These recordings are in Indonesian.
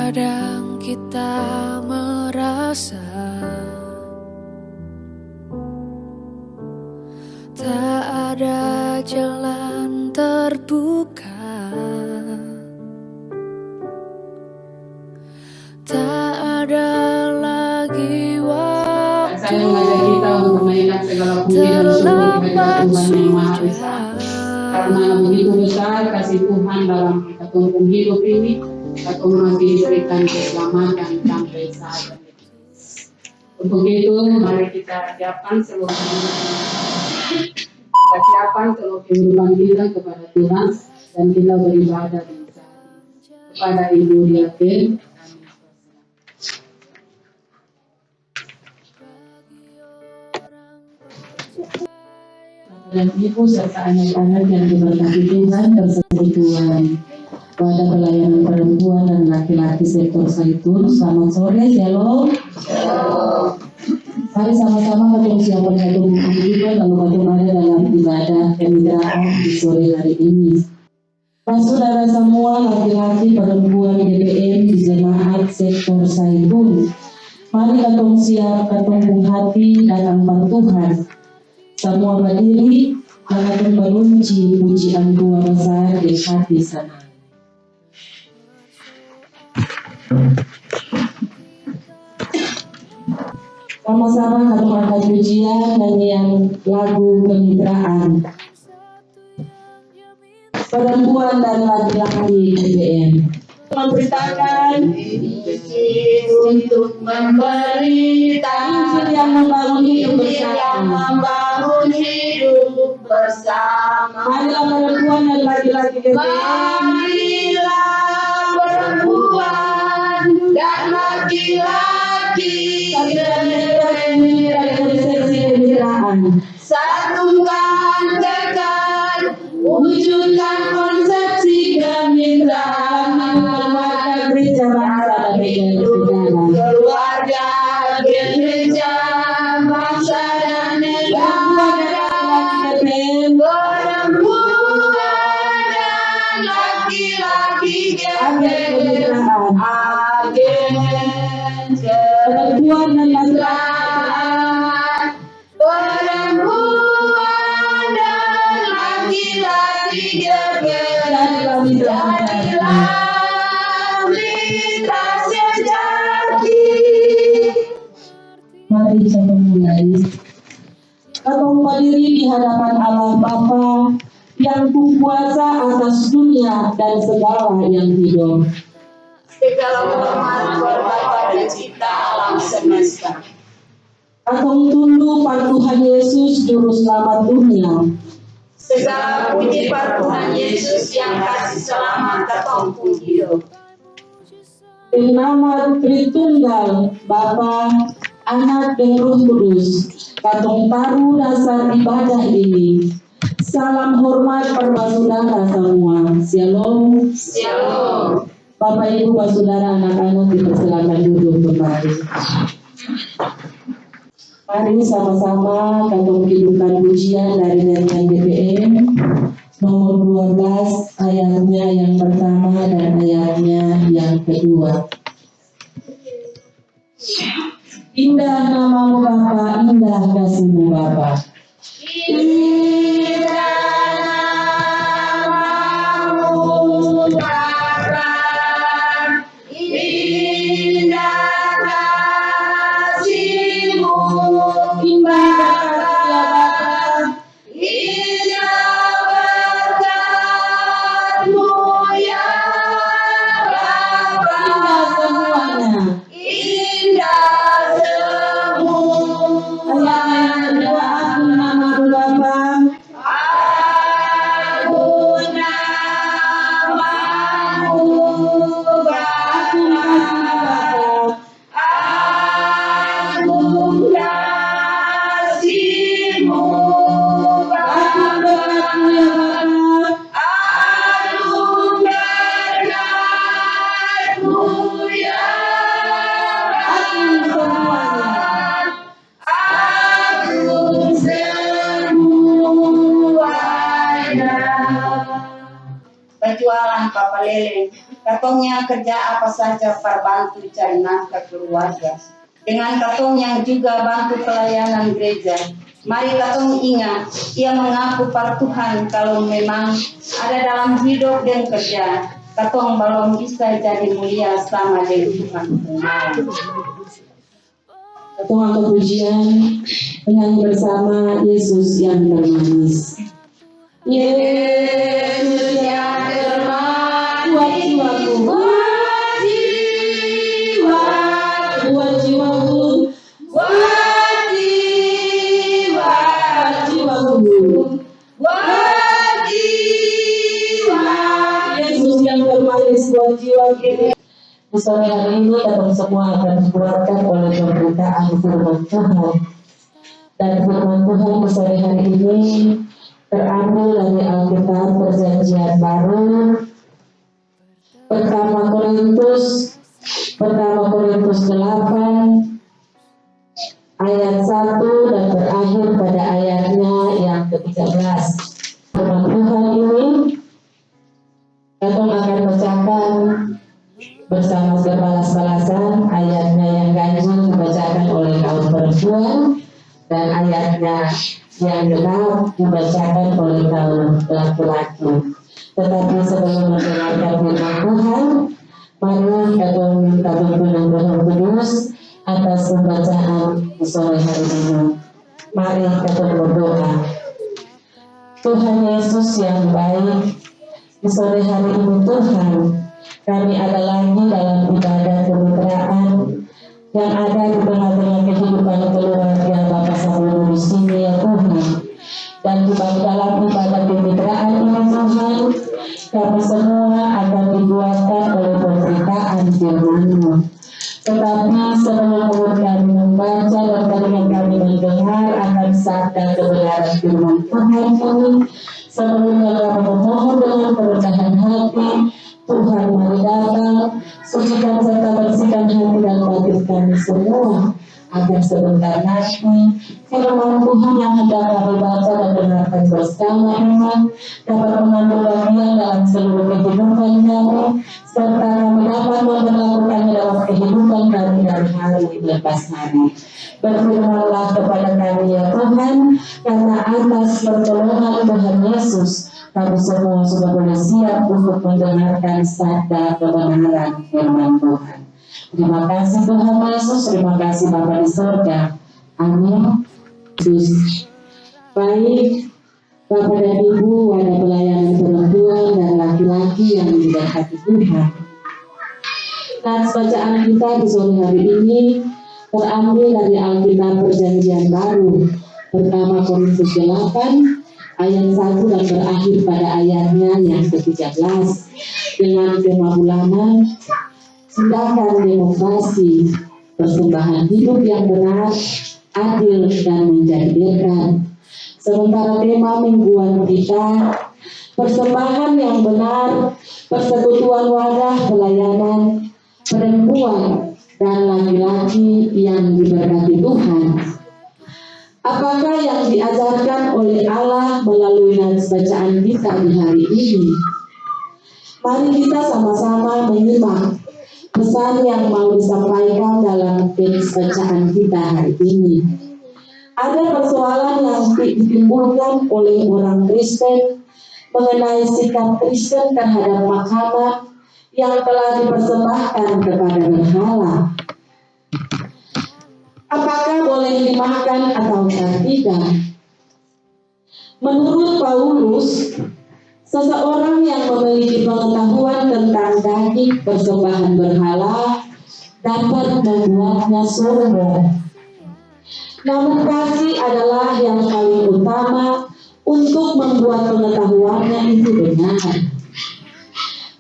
Kadang kita merasa tak ada jalan terbuka, tak ada lagi waktu. Saya mengajak kita untuk mengingat segala puji dan syukur kehadirat Tuhan yang Maha Esa. Karena begitu besar kasih Tuhan dalam kita tumpung hidup ini, atau masih diberikan keselamatan sampai saat ini. Untuk itu, mari kita siapkan seluruh kehidupan kita kepada Tuhan dan kita beribadah kepada Ibu Diaken. Dan Ibu serta anak-anak yang diberkati Tuhan persekutuan pada pelayanan perempuan dan laki-laki sektor Zaitun. Selamat sore, shalom. Mari sama-sama ketemu siapa satu juga lalu bagaimana dalam ibadah kemitraan di sore hari ini. Saudara semua laki-laki perempuan GBM di jemaat sektor Zaitun, mari ketemu siap ketemu hati dan ampun Tuhan. Semua berdiri dan berunci pujian Tuhan besar di hati sana. Sama-sama katakan pujian nyanyian lagu kemitraan perempuan dan laki-laki GBM. Memberitakan untuk memberitakan yang membangun hidup bersama. Marilah perempuan dan laki-laki GBM. Marilah perempuan dan laki-laki GBM. Satukan tekan wujudkan konsepsi kemitraan gereja bangsa dan keluarga gereja bangsa dan negara, perempuan dan laki-laki kemitraan, agen perempuan dan laki-laki, perempuan dan laki-laki kemitraan, mitra sejati. Mari kita mulai. Atau berdiri di hadapan Allah Bapa yang kuasa atas dunia dan segala yang hidup. Segala hormat kepada Pencipta alam semesta. Atau tunduk pada Tuhan Yesus Juru Selamat dunia. Segala puji pada Tuhan Yesus yang kasih selamat katong hidup. Dengan nama Tritunggal Bapa, Anak dan Roh Kudus, katong taruh dasar ibadah ini. Salam hormat para saudara semua. Shalom. Shalom. Bapak Ibu, saudara, anak-anak dipersilakan duduk kembali. Mari sama-sama katong hidupkan pujian dari nyanyian GBM nomor 12 ayatnya yang pertama dan ayatnya yang kedua. Indah namamu Bapa, indah kasihmu Bapa. Indah namamu Bapa, indah kasihmu, indah berkatmu ya Bapa, indah semuanya, indah berjualan papa lele. Katongnya kerja apa saja perbantu cari nafkah keluarga. Dengan katong yang juga bantu pelayanan gereja. Mari katong ingat, ia mengaku par Tuhan kalau memang ada dalam hidup dan kerja. Katong belum bisa jadi mulia sama dengan Tuhan. Katong angkat pujian menyanyi bersama Yesus yang termanis. Yesus yang termanis, buat jiwaku, buat jiwaku, buat jiwaku, buat jiwa. Yesus yang termanis buat jiwaku. Di sore hari ini kita semua akan dikuatkan oleh pemberitaan firman Tuhan. Dan firman Tuhan di sore hari ini terambil dari Alkitab Perjanjian Baru, pertama Korintus 8 ayat 1 dan berakhir pada ayatnya yang ke-13. Firman Tuhan ini Katong akan bacakan bersama berbalas-balasan. Ayatnya yang ganjil dibacakan oleh kaum perempuan dan ayatnya yang genap dibacakan oleh kaum laki-laki. Tetapi sebelum mendengarkan firman Tuhan, mari kita minta tuntunan Roh Kudus atas pembacaan di sore hari ini. Mari kita berdoa. Tuhan Yesus yang baik, di sore hari ini Tuhan, kami ada lagi dalam ibadah kemitraan yang ada di tengah-tengah kehidupan keluarga Bapak Saudara di sini ya Tuhan. Dan di dalam ibadah kemitraan ini Tuhan, kami semua akan dibuatkan oleh pemberitaan firman-Mu. Tetapi sebelum kami membaca dan kami mendengar akan sabda kebenaran firman Tuhan ini, sebelumnya kami memohon dengan kerendahan hati, Tuhan mari datang, sucikan serta bersihkan hati dan batin kami semua, agar sebentar nanti firman Tuhan yang hendak kami baca dan dengarkan bersama ini dapat mengambil bagian dalam seluruh kehidupan kami, serta kami dapat memperlakukannya dalam kehidupan kami dari hari lepas hari. Berfirmanlah kepada kami ya Tuhan, karena atas pertolongan Tuhan Yesus kami semua sudah boleh siap untuk mendengarkan sabda kebenaran firman Tuhan. Terima kasih Tuhan Yesus, terima kasih Bapa di surga. Amin. Yesus. Baik, Bapak dan Ibu, wadah pelayanan perempuan dan laki-laki yang diberkati Tuhan. Nats bacaan kita di sore hari ini terambil dari Alkitab Perjanjian Baru, pertama Korintus 8 ayat 1 dan berakhir pada ayatnya yang ke-13 dengan tema bulanan tindakan demokrasi, persembahan hidup yang benar, adil dan menjadikan. Sementara tema mingguan kita persembahan yang benar, persekutuan wadah pelayanan perempuan dan laki-laki yang diberkati Tuhan. Apakah yang diajarkan oleh Allah melalui nats bacaan kita di hari ini? Mari kita sama-sama menyimak pesan yang mau disampaikan dalam teks bacaan kita hari ini. Ada persoalan yang ditimbulkan oleh orang Kristen mengenai sikap Kristen terhadap makanan yang telah dipersembahkan kepada berhala. Apakah boleh dimakan atau tidak? Menurut Paulus, seseorang yang memiliki pengetahuan tentang daging persembahan berhala dapat membuatnya sombong. Namun kasih adalah yang paling utama untuk membuat pengetahuannya itu benar.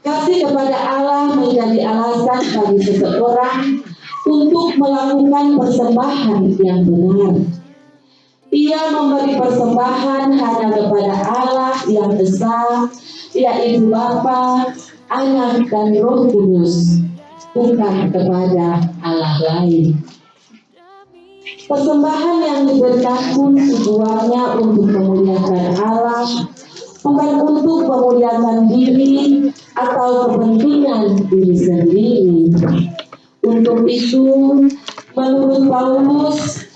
Kasih kepada Allah menjadi alasan bagi seseorang untuk melakukan persembahan yang benar. Ia memberi persembahan hanya kepada Allah yang esa, yaitu Bapa, Anak dan Roh Kudus, bukan kepada Allah lain. Persembahan yang diberikan pun tujuannya untuk memuliakan Allah, bukan untuk memuliakan diri atau kepentingan diri sendiri. Untuk itu, menurut Paulus,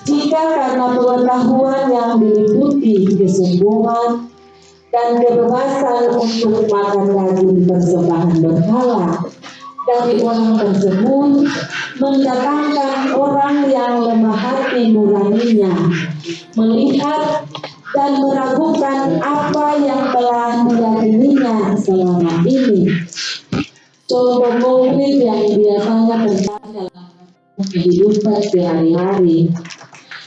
jika karena pengetahuan yang diliputi kesombongan dan kebebasan untuk makan daging persembahan berhala dari orang tersebut mendatangkan orang yang lemah hati nuraninya melihat dan meragukan apa yang telah diyakininya selama ini. Contoh konkret yang biasanya terjadi dalam kehidupan sehari-hari,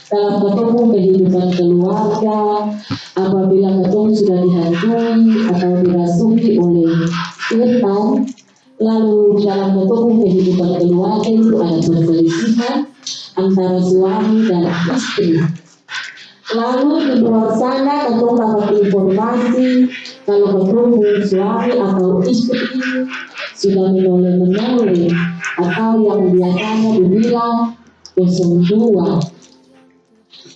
dalam ketemu kehidupan keluarga, apabila ketemu sudah dihantui atau dirasuki oleh setan, lalu dalam ketemu kehidupan keluarga itu ada perselisihan antara suami dan istri. Lalu di luar sana ketemu dapat informasi kalau ketemu suami atau istri ini sudah menoleh atau yang biasanya dibilang 02.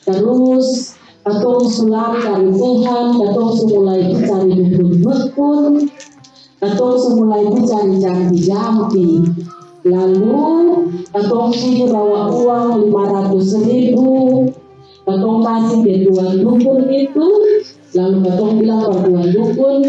Terus katong sulam dari Tuhan, katong mulai cari dukun-dukun, katong mulai cari jampi-jampi. Lalu katong pilih bawa uang 500.000, katong kasih ke tuan dukun itu. Lalu katong bilang ke tuan dukun,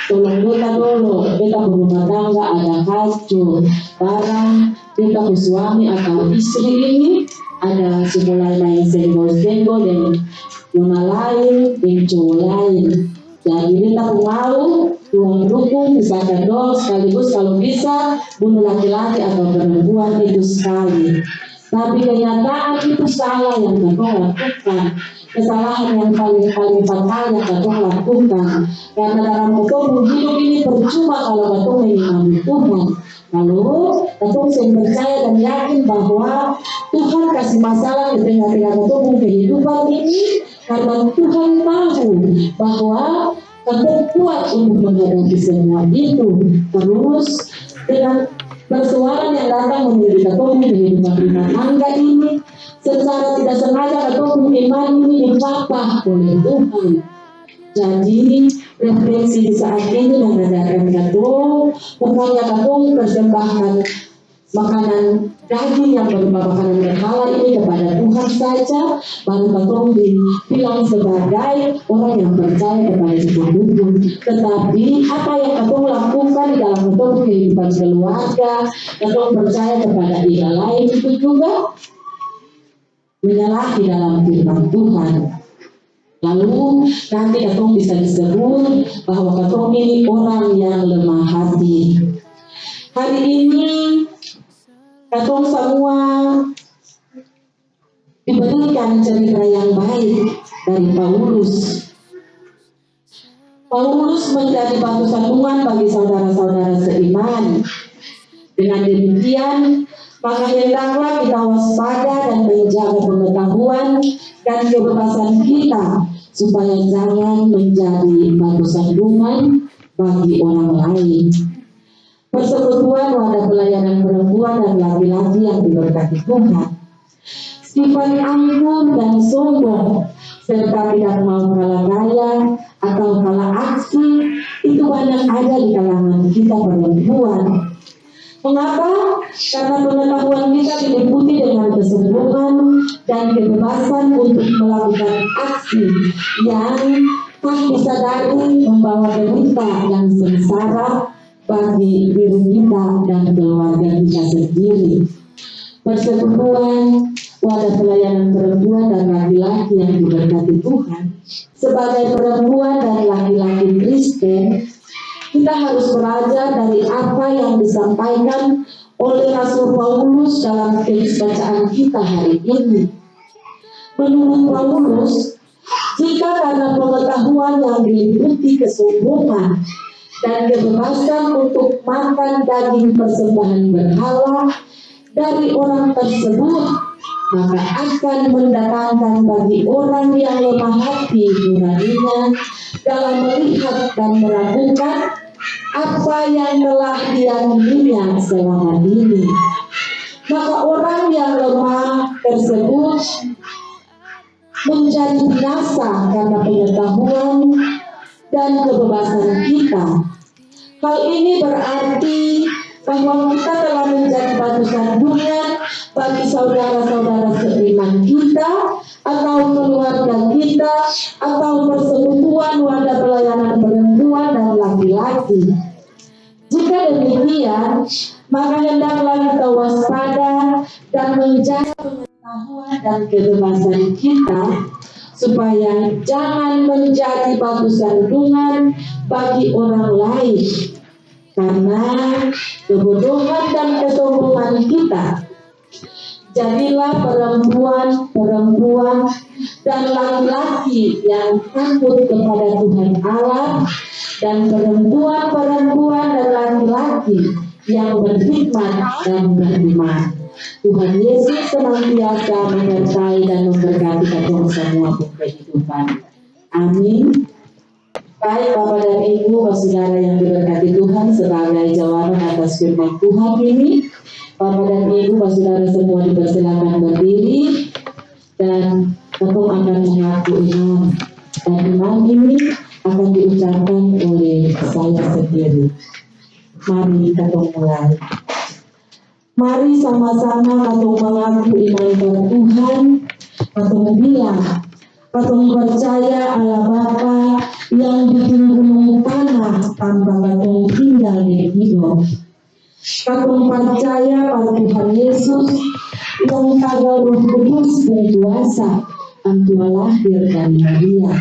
tolong beta dulu, beta berumah tangga ada kacau, barang beta suami atau istri ini ada semulai main senggol-senggol dan luna lain dan cowok lain. Jadi kita mau tuang dukun misalkan dong sekaligus kalau bisa bunuh laki-laki atau perempuan itu sekali. Tapi kenyataan itu salah yang katong lakukan. Kesalahan yang paling fatal yang katong lakukan. Karena dalam katong hidup ini percuma kalau katong mengimani Tuhan. Lalu katong percaya dan yakin bahwa Tuhan kasih masalah di tengah-tengah katong kehidupan ini karena Tuhan tahu bahwa katong kuat untuk menghadapi semua itu. Terus dengan persoalan yang datang menjadi katong kehidupan rumah tangga ini, secara tidak sengaja katong iman ini dipapah oleh Tuhan. Jadi refleksi di saat ini mengajarkan katong, bukannya katong persembahkan makanan daging yang berupa makanan berhala ini kepada Tuhan saja, baru katong dibilang sebagai orang yang percaya kepada sebuah dukun. Tetapi apa yang katong lakukan di dalam katong kehidupan keluarga, katong percaya kepada ilah lain itu juga menyalahi dalam firman Tuhan. Lalu nanti katong bisa disebut bahwa katong ini orang yang lemah hati. Hari ini katong semua diberikan cerita yang baik dari Paulus. Paulus menjadi batu sandungan bagi saudara-saudara seiman. Dengan demikian, maka hendaklah kita waspada dan menjaga pengetahuan dan kebebasan kita supaya jangan menjadi batu sandungan bagi orang lain. Persekutuan wadah pelayanan perempuan dan laki-laki yang diberkati Tuhan. Sifat angkuh dan sombong serta tidak mau kalah raya atau kalah aksi itu banyak ada di kalangan kita perempuan. Mengapa? Karena pengetahuan kita diliputi dengan kesombongan dan kebebasan untuk melakukan aksi yang tak disadari membawa derita yang sengsara bagi diri kita dan keluarga kita sendiri. Persekutuan wadah pelayanan perempuan dan laki-laki yang diberkati Tuhan, sebagai perempuan dan laki-laki Kristen, kita harus belajar dari apa yang disampaikan oleh Rasul Paulus dalam teks bacaan kita hari ini. Menurut Paulus, jika karena pengetahuan yang diliputi kesombongan dan kebebasan untuk makan daging persembahan berhala dari orang tersebut, maka akan mendatangkan bagi orang yang lemah hati nuraninya dalam melihat dan meragukan apa yang telah diyakininya selama ini. Maka orang yang lemah tersebut menjadi binasa karena pengetahuan dan kebebasan kita. Hal ini berarti bahwa kita telah menjadi batu sandungan bagi saudara-saudara seiman kita, atau keluarga kita, atau persekutuan wadah pelayanan perempuan dan laki-laki. Jika demikian, maka hendaklah kita waspada dan menjaga pengetahuan dan kebebasan kita, supaya jangan menjadi batu sandungan bagi orang lain karena kebodohan dan kesombongan kita. Jadilah perempuan-perempuan dan laki-laki yang takut kepada Tuhan Allah, dan perempuan-perempuan dan laki-laki yang berhikmat dan beriman. Tuhan Yesus senantiasa menyertai dan memberkati kita semua kehidupan. Amin. Baik Bapak dan Ibu, saudara yang diberkati Tuhan, sebagai jawaban atas firman Tuhan ini, Bapak dan Ibu, saudara semua dipersilakan berdiri dan Ketum akan mengaku iman. Dan iman ini akan diucapkan oleh saya sendiri. Mari kita mulai. Mari sama-sama kita mengaku iman kepada Tuhan. Kita bilang, kita percaya Allah Bapa yang di gunung tanah tanpa kita tinggal di hidup. Kita percaya pada Tuhan Yesus yang kagak Roh Kudus berkuasa, Antua lahir dari Maria.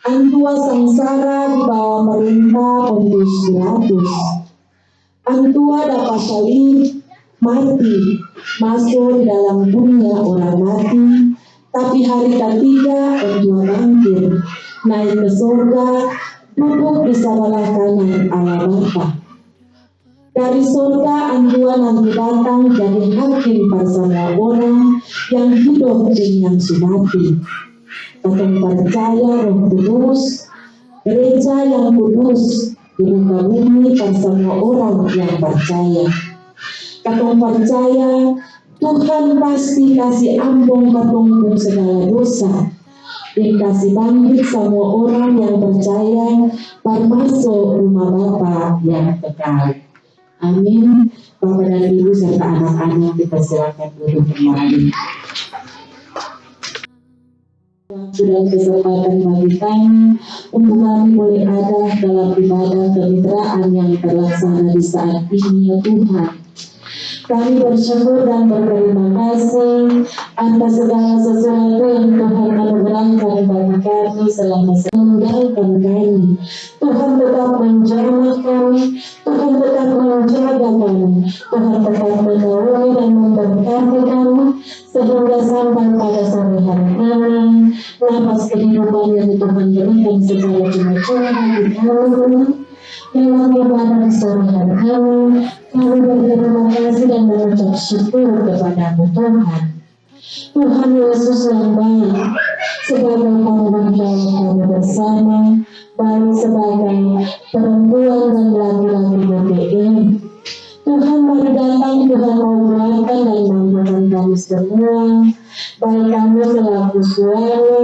Antua sengsara di bawah merintah Pontius Pilatus. Antua dapat salib, mati, masuk dalam dunia orang mati, tapi hari ketiga Antua bangkit, naik ke surga, duduk di sebelah kanan Allah Bapa. Dari surga Antua nanti datang jadi hakim bersama orang yang hidup dan yang sumati. Kita percaya Roh Kudus, gereja yang kudus di muka bumi bersama orang yang percaya. Kita percaya Tuhan pasti kasih ampun untuk segala dosa, dan kasih bangkit semua orang yang percaya termasuk rumah Bapa yang kekal. Amin. Bapak dan Ibu serta anak-anak dipersilakan duduk kembali. Sudah kesempatan bagi kami untuk kami boleh ada dalam ibadah kemitraan yang terlaksana di saat ini, ya Tuhan. Kami bersyukur dan berterima kasih atas segala sesuatu yang Tuhan anugerahkan bagi kami selama meninggalkan kami. Tuhan tetap menjaga kami, Tuhan tetap menjaga kami, Tuhan tetap menolong dan memberkati kami sehingga sampai pada sore hari ini. Nafas kehidupan yang Tuhan berikan secara cuma-cuma bagi kami. Lewat ibadah di sore hari ini, kami berterima kasih dan mengucap syukur kepada-Mu Tuhan. Tuhan Yesus yang baik, sebagai tanggung jawab kami bersama, baik sebagai perempuan dan laki-laki BPM. Tuhan mari datang, Tuhan mau menguatkan dan mampukan kami semua, baik kami selaku suami,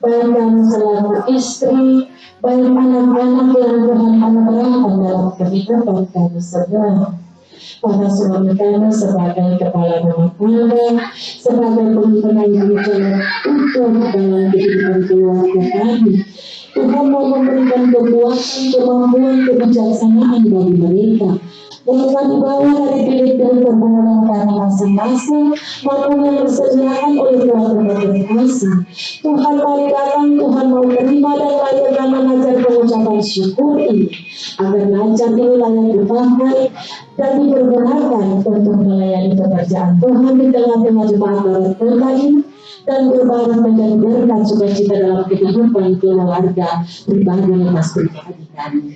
baik kami selaku istri, baik anak-anak yang Tuhan anugerahkan dalam kehidupan kami semua. Para suami kami sebagai kepala rumah tangga, sebagai pemimpin yang berjalan utuh dalam kehidupan keluarga kami. Tuhan mau memberikan kekuatan, kemampuan, kebijaksanaan bagi mereka. Yang kami bawa dari bilik-bilik pergumulan kami masing-masing, maupun yang disediakan oleh Tuhan berkasih. Tuhan mari datang, Tuhan mau terima dan layak mengajar pengucapan syukur ini, agar lancar ini layak dipakai dan dipergunakan untuk melayani pekerjaan Tuhan di tengah-tengah jemaat barat kota ini, dan berbaring menjadi berkat sukacita dalam kehidupan keluarga pribadi dan pribadi kami.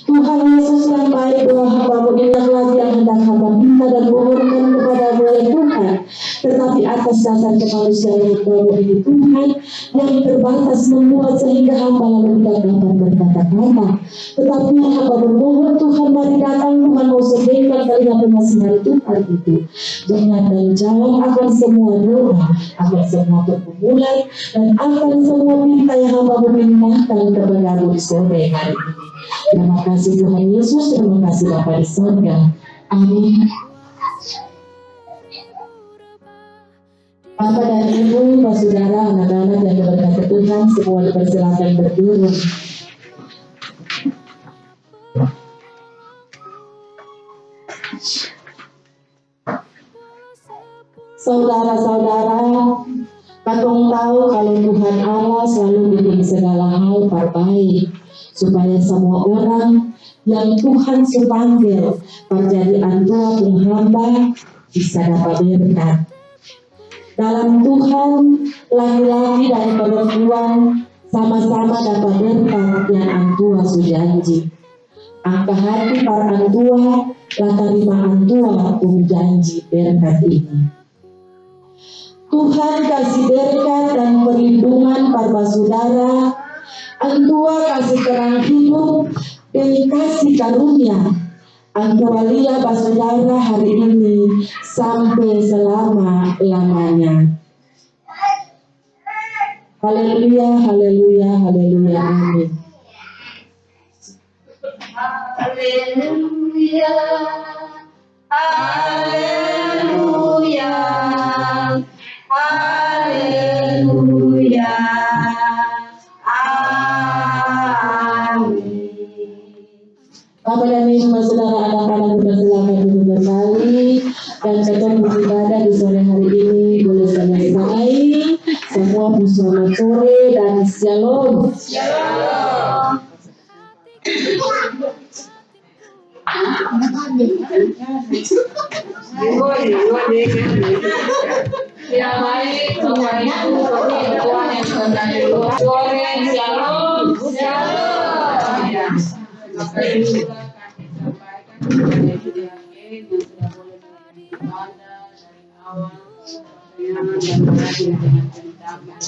Tuhan Yesus yang baik, doa hamba-Mu ingat lagi yang hendak hamba minta dan mohonkan kepada-Mu ya Tuhan. Tetapi atas dasar kemanusiaan hamba-Mu ini Tuhan, yang terbatas membuat sehingga hamba lalu tidak dapat berkata-kata. Tetapi hamba bermohon Tuhan, mari datang Tuhan, mau sediakan telinga penasihat Tuhan itu. Dengar dan jawab akan semua doa, akan semua pergumulan, dan akan semua minta yang hamba memintakan kepada-Mu di sore hari ini. Terima kasih Tuhan Yesus, terima kasih Bapa di surga. Amin. Bapak dan Ibu, saudara, anak-anak yang diberkati Tuhan, semua dipersilakan berdiri. Saudara-saudara, katong tahu kalau Tuhan Allah selalu bikin segala hal perbaik, supaya semua orang yang Tuhan panggil menjadi antua penghamba bisa dapat berkat. Dalam Tuhan, laki-laki dan perempuan sama-sama dapat berkat yang antua sujanji. Angka hati para antua, terima antua janji berkat ini. Tuhan kasih berkat dan perlindungan para saudara. Antua kasih terang hidup dan kasih karunia. Antua lihat saudara hari ini sampai selama-lamanya. Haleluya, haleluya, haleluya, amin. Haleluya, haleluya, haleluya. Bapak dan Ibu, saudara, anak-anak bersilakan duduk kembali dan kita beribadah di sore hari ini boleh selesai. Semua selamat sore dan shalom. Shalom. Ya baik, semuanya Tuhan yang selalu sore shalom. Maka juga kami sampaikan kepada yang sudah boleh beribadah dari awal dan berakhir dengan keutamaan dan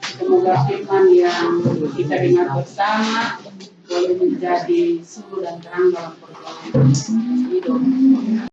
semoga firman yang kita dengar bersama boleh menjadi sumber dan terang dalam perjalanan hidup.